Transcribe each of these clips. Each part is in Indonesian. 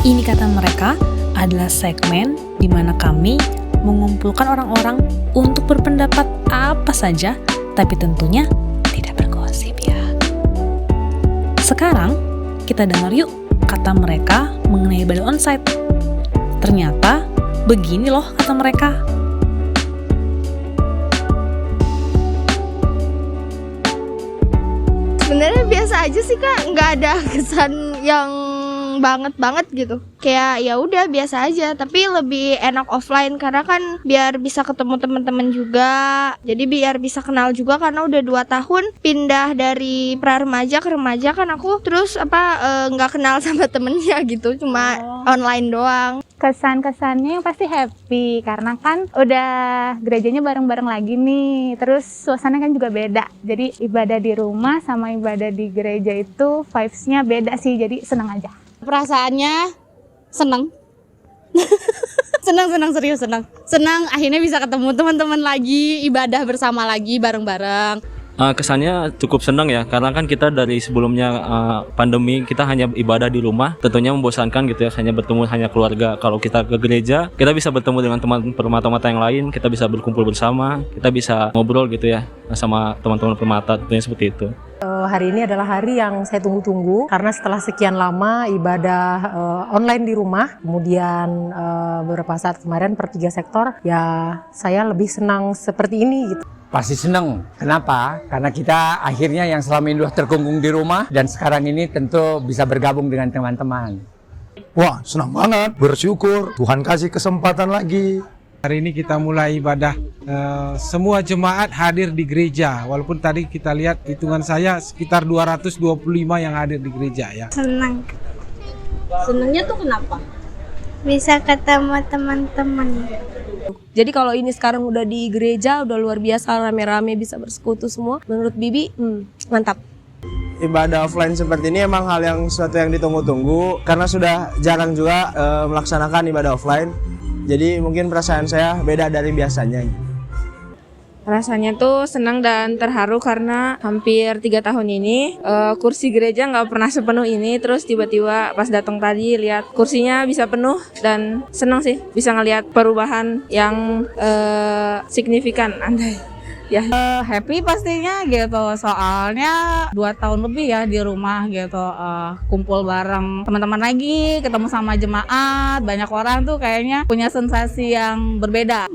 Ini kata mereka adalah segmen di mana kami mengumpulkan orang-orang untuk berpendapat apa saja, tapi tentunya tidak bergosip ya. Sekarang kita dengar yuk kata mereka mengenai ibadah onsite. Ternyata begini loh kata mereka. Sebenarnya biasa aja sih Kak, nggak ada kesan yang banget gitu. Kayak ya udah biasa aja, tapi lebih enak offline karena kan biar bisa ketemu teman-teman juga. Jadi biar bisa kenal juga karena udah 2 tahun pindah dari pra-remaja ke remaja kan aku terus nggak kenal sama temennya gitu, cuma online doang. Kesan-kesannya pasti happy karena kan udah gerejanya bareng-bareng lagi nih. Terus suasananya kan juga beda. Jadi ibadah di rumah sama ibadah di gereja itu vibes-nya beda sih. Jadi seneng aja. Perasaannya seneng. Serius seneng akhirnya bisa ketemu teman-teman lagi, ibadah bersama lagi bareng-bareng. Kesannya cukup senang ya, karena kan kita dari sebelumnya pandemi kita hanya ibadah di rumah, tentunya membosankan gitu ya, hanya bertemu hanya keluarga. Kalau kita ke gereja, kita bisa bertemu dengan teman permata-mata yang lain, kita bisa berkumpul bersama, kita bisa ngobrol gitu ya sama teman-teman permata, tentunya seperti itu. Hari ini adalah hari yang saya tunggu-tunggu karena setelah sekian lama ibadah online di rumah, kemudian beberapa saat kemarin per 3 sektor, ya saya lebih senang seperti ini gitu. Pasti senang. Kenapa? Karena kita akhirnya yang selama ini sudah terkungkung di rumah dan sekarang ini tentu bisa bergabung dengan teman-teman. Wah, senang banget, bersyukur, Tuhan kasih kesempatan lagi. Hari ini kita mulai ibadah, semua jemaat hadir di gereja. Walaupun tadi kita lihat hitungan saya sekitar 225 yang hadir di gereja ya. Senang. Senengnya tuh kenapa? Bisa ketemu teman-teman. Jadi kalau ini sekarang udah di gereja, udah luar biasa rame-rame bisa bersekutu semua. Menurut Bibi, mantap. Ibadah offline seperti ini emang hal yang suatu yang ditunggu-tunggu karena sudah jarang juga melaksanakan ibadah offline. Jadi mungkin perasaan saya beda dari biasanya. Rasanya tuh senang dan terharu karena hampir 3 tahun ini kursi gereja nggak pernah sepenuh ini. Terus tiba-tiba pas datang tadi lihat kursinya bisa penuh dan senang sih bisa ngelihat perubahan yang signifikan. Andai ya. Happy pastinya gitu, soalnya 2 tahun lebih ya di rumah gitu, kumpul bareng teman-teman lagi, ketemu sama jemaat, banyak orang tuh kayaknya punya sensasi yang berbeda.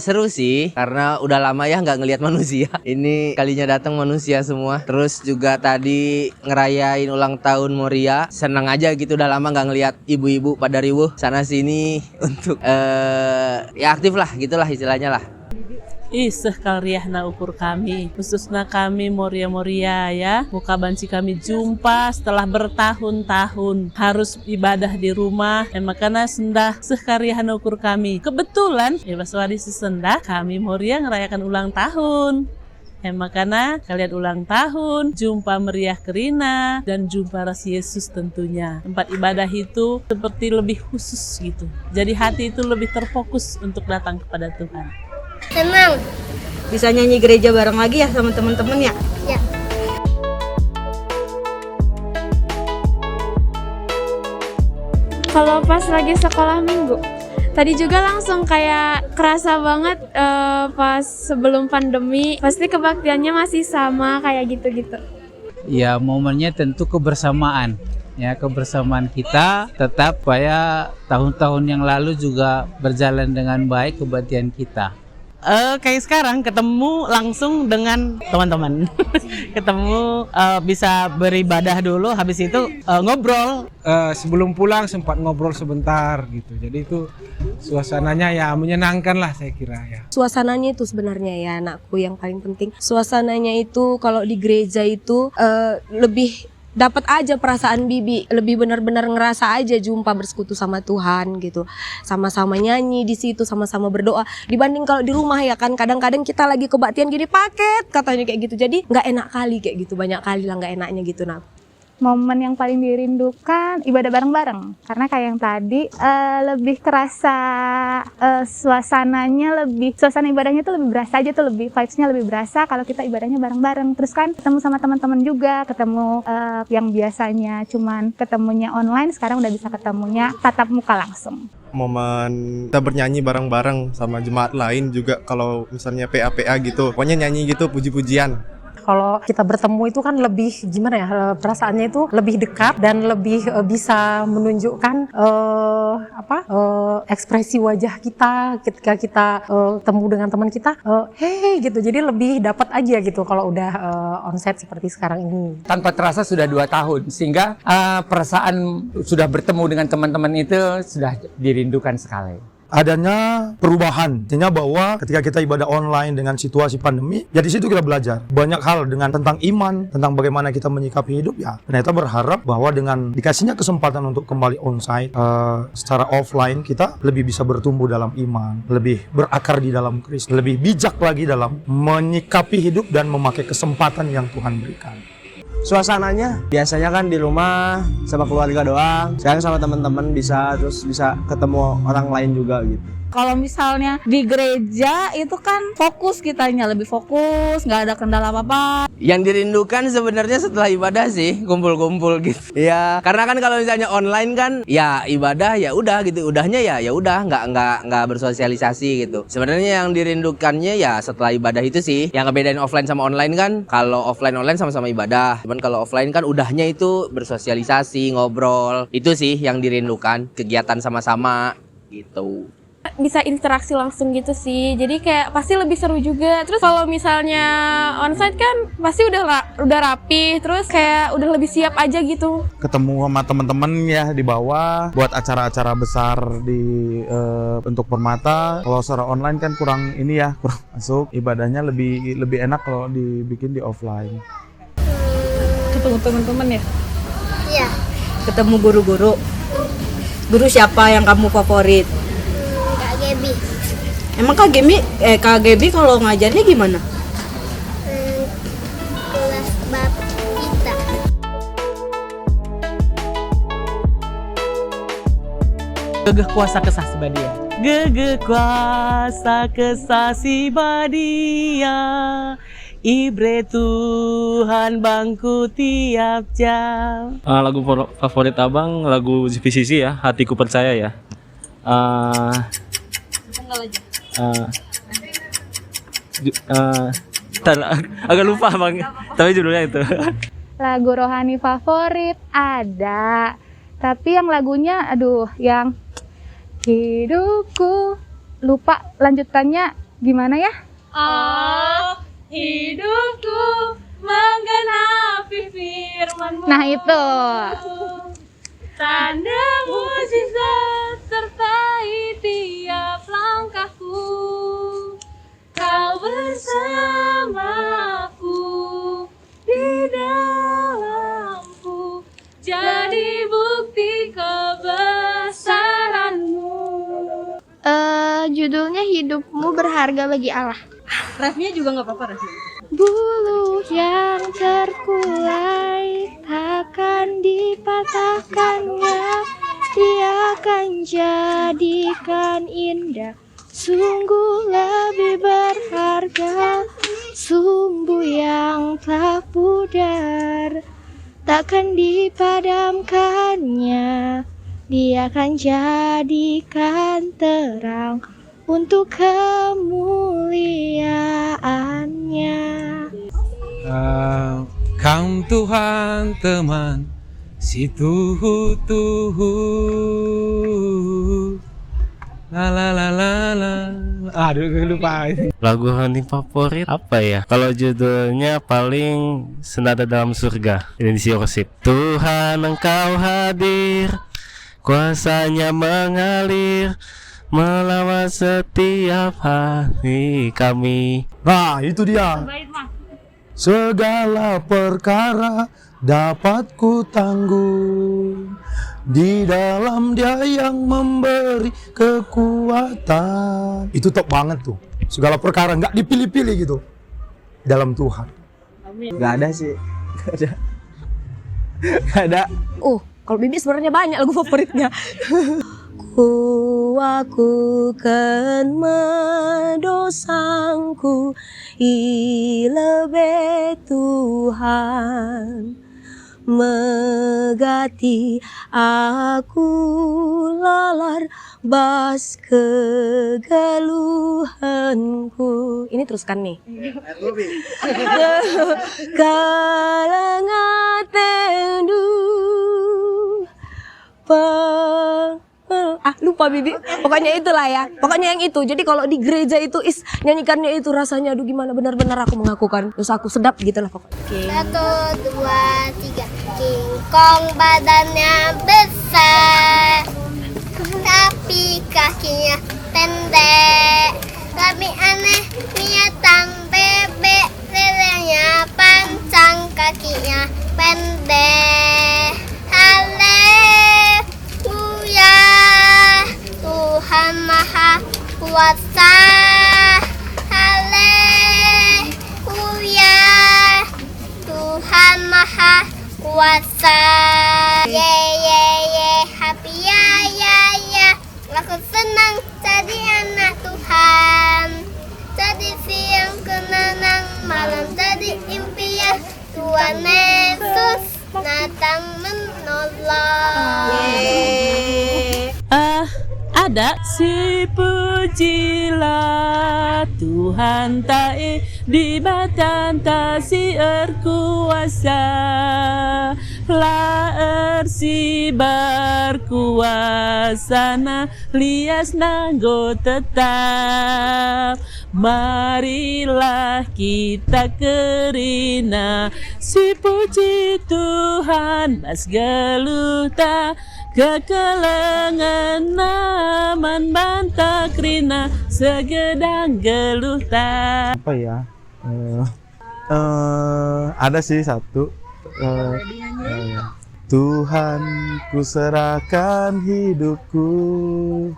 Seru sih, karena udah lama ya nggak ngelihat manusia. Ini kalinya datang manusia semua. Terus juga tadi ngerayain ulang tahun Moria, senang aja gitu, udah lama nggak ngelihat ibu-ibu pada riuh sana sini untuk ya aktif lah, gitulah istilahnya lah. Sekalian ukur kami, khususnya kami Moria ya. Muka banci kami jumpa setelah bertahun-tahun harus ibadah di rumah. Makanya sendah sekalian ukur kami. Kebetulan ya baswadi sesendah kami Moria ngerayakan ulang tahun. Makanya kalian ulang tahun, jumpa meriah Kerina dan jumpa Ras Yesus tentunya. Tempat ibadah itu seperti lebih khusus gitu. Jadi hati itu lebih terfokus untuk datang kepada Tuhan. Senang. Bisa nyanyi gereja bareng lagi ya sama teman-teman ya? Ya. Kalau pas lagi sekolah minggu, tadi juga langsung kayak kerasa banget pas sebelum pandemi, pasti kebaktiannya masih sama kayak gitu-gitu. Ya momennya tentu kebersamaan. Ya kebersamaan kita tetap supaya tahun-tahun yang lalu juga berjalan dengan baik kebaktian kita. Kayak sekarang ketemu langsung dengan teman-teman. Ketemu bisa beribadah dulu, habis itu ngobrol. Sebelum pulang sempat ngobrol sebentar gitu. Jadi itu suasananya ya menyenangkan lah saya kira ya. Suasananya itu sebenarnya ya anakku yang paling penting. Suasananya itu kalau di gereja itu lebih dapat aja perasaan Bibi, lebih benar-benar ngerasa aja jumpa bersekutu sama Tuhan gitu, sama-sama nyanyi di situ, sama-sama berdoa. Dibanding kalau di rumah ya kan kadang-kadang kita lagi kebaktian gini paket katanya kayak gitu, jadi nggak enak kali kayak gitu, banyak kali lah nggak enaknya gitu. Nah Momen yang paling dirindukan ibadah bareng-bareng, karena kayak yang tadi lebih kerasa suasana ibadahnya tuh lebih berasa aja tuh, lebih vibes-nya lebih berasa kalau kita ibadahnya bareng-bareng. Terus kan ketemu sama teman-teman juga, ketemu yang biasanya cuman ketemunya online, sekarang udah bisa ketemunya tatap muka langsung. Momen kita bernyanyi bareng-bareng sama jemaat lain juga, kalau misalnya PA gitu, pokoknya nyanyi gitu, puji-pujian. Kalau kita bertemu itu kan lebih gimana ya, perasaannya itu lebih dekat dan lebih bisa menunjukkan ekspresi wajah kita ketika kita ketemu dengan teman kita, hey gitu. Jadi lebih dapat aja gitu kalau udah onsite seperti sekarang ini. Tanpa terasa sudah 2 tahun, sehingga perasaan sudah bertemu dengan teman-teman itu sudah dirindukan sekali. Adanya perubahan, artinya bahwa ketika kita ibadah online dengan situasi pandemi, ya di situ kita belajar banyak hal tentang iman, tentang bagaimana kita menyikapi hidup ya. Ternyata berharap bahwa dengan dikasihnya kesempatan untuk kembali onsite secara offline, kita lebih bisa bertumbuh dalam iman, lebih berakar di dalam Kristus, lebih bijak lagi dalam menyikapi hidup dan memakai kesempatan yang Tuhan berikan. Suasananya biasanya kan di rumah sama keluarga doang, sekarang sama teman-teman bisa ketemu orang lain juga gitu. Kalau misalnya di gereja itu kan fokus, kitanya lebih fokus, nggak ada kendala apa-apa. Yang dirindukan sebenarnya setelah ibadah sih, kumpul-kumpul gitu. Ya, karena kan kalau misalnya online kan, ya ibadah ya udah gitu, udahnya ya udah, nggak bersosialisasi gitu. Sebenarnya yang dirindukannya ya setelah ibadah itu sih. Yang ngebedain offline sama online kan, kalau offline sama-sama ibadah. Cuman kalau offline kan udahnya itu bersosialisasi, ngobrol. Itu sih yang dirindukan, kegiatan sama-sama gitu. Bisa interaksi langsung gitu sih, jadi kayak pasti lebih seru juga. Terus kalau misalnya onsite kan pasti udah rapi, terus kayak udah lebih siap aja gitu. Ketemu sama teman-teman ya di bawah buat acara-acara besar di untuk Permata. Kalau secara online kan kurang masuk, ibadahnya lebih enak kalau dibikin di offline. Ketemu teman-teman ya? Iya. Ketemu guru-guru. Guru siapa yang kamu favorit? Gaby. Emang Kak Gaby kalau ngajarnya gimana? Kelas bab kita. Gegeh kuasa kesasi badia. Gegeh kuasa kesasi badia. Ibre Tuhan bangku tiap jam. Lagu favorit abang lagu VCC ya, Hatiku Percaya ya. Agak lupa bang, tapi judulnya itu. Lagu rohani favorit ada, tapi yang lagunya yang hidupku, lupa lanjutannya gimana ya? Oh, hidupku menggenapi firman-Mu. Nah itu. Tanda mukjizat sertai tiap langkahku, Kau bersamaku di dalamku, jadi bukti kebesaran-Mu. Judulnya Hidupmu Berharga Bagi Allah. Refnya juga nggak apa-apa refnya. Buluh yang terkulai takkan dipatahkannya, Dia akan jadikan indah. Sungguh lebih berharga sumbu yang telah pudar, takkan dipadamkannya. Dia akan jadikan terang untuk kemuliaannya. Kam Tuhan teman si tuhu la la la la la. Aduh lupa. Lagu rohani favorit apa ya? Kalau judulnya paling Senada Dalam Surga, Edisi Worship. Tuhan Engkau hadir, kuasanya mengalir melawat setiap hari kami. Nah itu dia. Segala perkara dapat ku tanggung di dalam Dia yang memberi kekuatan. Itu top banget tuh. Segala perkara nggak dipilih-pilih gitu dalam Tuhan. Nggak ada sih. Nggak ada. Gak ada. Kalau Bibi sebenarnya banyak lagu favoritnya. Aku kan medosangku ilebe Tuhan megati aku lalar bas kegeluhanku. Ini teruskan nih. Kalangan tendu lupa Bibi. Pokoknya itulah ya. Pokoknya yang itu. Jadi kalau di gereja itu nyanyikannya itu rasanya aduh gimana, benar-benar aku mengakukan dosaku, sedap gitu lah pokoknya. 1, 2, 3. King Kong badannya besar, tapi kakinya pendek. Tapi aneh binatang bebek, lelenya panjang, kakinya pendek. Haleluya, Tuhan Maha Kuasa. Haleluya, Tuhan Maha Kuasa. Ye ye ye, happy ya ya ya. Aku senang jadi anak Tuhan. Jadi siang kenangan, malam jadi impian. Tuhan Yesus datang menolong. Ada si pujilah Tuhan tae di batanta si erkuasa la ersi berkuasa na lias nanggo tetap. Marilah kita kerina si puji Tuhan mas geluta kekelengan naman banta krina segedang geluta. Apa ya? Ada sih satu. Tuhan ku serahkan hidupku,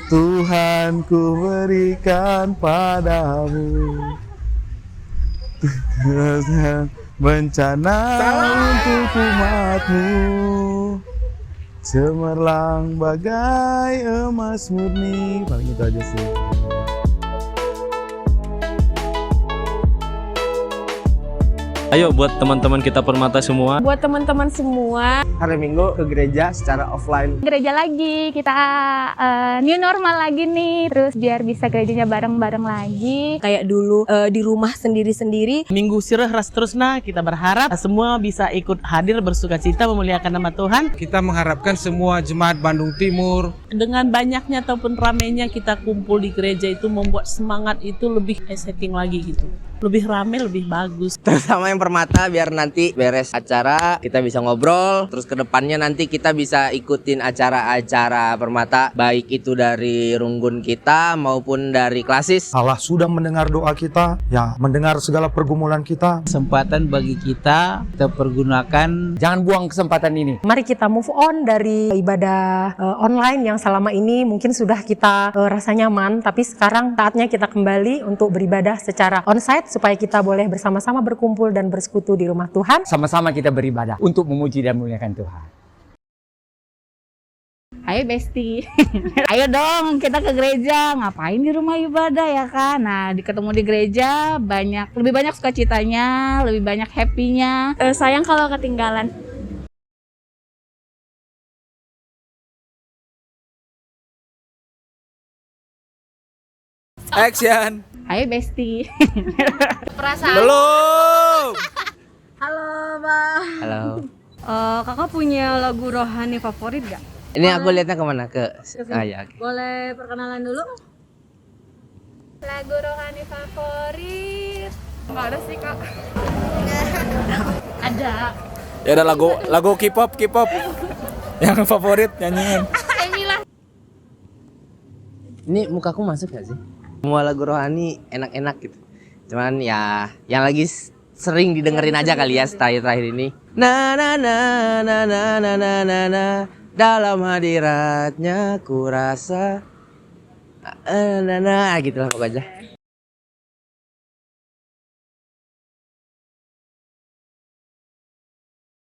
Tuhan ku berikan padamu. Bencana untuk umatmu, cemerlang bagai emas murni. Paling itu aja sih. Ayo buat teman-teman kita Permata semua. Buat teman-teman semua, hari Minggu ke gereja secara offline. Gereja lagi, kita new normal lagi nih. Terus biar bisa gerejanya bareng-bareng lagi. Kayak dulu di rumah sendiri-sendiri. Minggu sirah ras terusna, kita berharap semua bisa ikut hadir bersukacita memuliakan nama Tuhan. Kita mengharapkan semua jemaat Bandung Timur Dengan banyaknya ataupun ramainya kita kumpul di gereja itu membuat semangat itu lebih exciting lagi gitu. Lebih rame, lebih bagus. Terutama yang Permata biar nanti beres acara kita bisa ngobrol. Terus kedepannya nanti kita bisa ikutin acara-acara Permata, baik itu dari runggun kita maupun dari klasis. Allah sudah mendengar doa kita, ya mendengar segala pergumulan kita. Kesempatan bagi kita pergunakan. Jangan buang kesempatan ini. Mari kita move on dari ibadah online yang selama ini mungkin sudah kita rasa nyaman, tapi sekarang saatnya kita kembali untuk beribadah secara onsite supaya kita boleh bersama-sama berkumpul dan bersekutu di rumah Tuhan. Sama-sama kita beribadah untuk memuji dan memuliakan Tuhan. Ayo Besti, ayo dong kita ke gereja. Ngapain di rumah ibadah ya kan? Nah, ketemu di gereja lebih banyak sukacitanya, lebih banyak happy-nya. Sayang kalau ketinggalan. Action. Ayo Besti. Perasaan. Belum. Halo Bang. Halo. Kakak punya lagu rohani favorit gak? Ini aku lihatnya kemana? Ke ya, okay. Boleh perkenalan dulu? Lagu rohani favorit. Enggak ada sih, Kak. Ada. Ya ada lagu K-pop. Yang favorit nyanyiin. Nyanyilah. Ini mukaku masuk gak sih? Semua lagu rohani enak-enak gitu. Cuman ya yang lagi sering didengerin aja kali ya terakhir ini. Na na na na na na na na na dalam hadiratnya ku rasa na na na gitu lah pokoknya.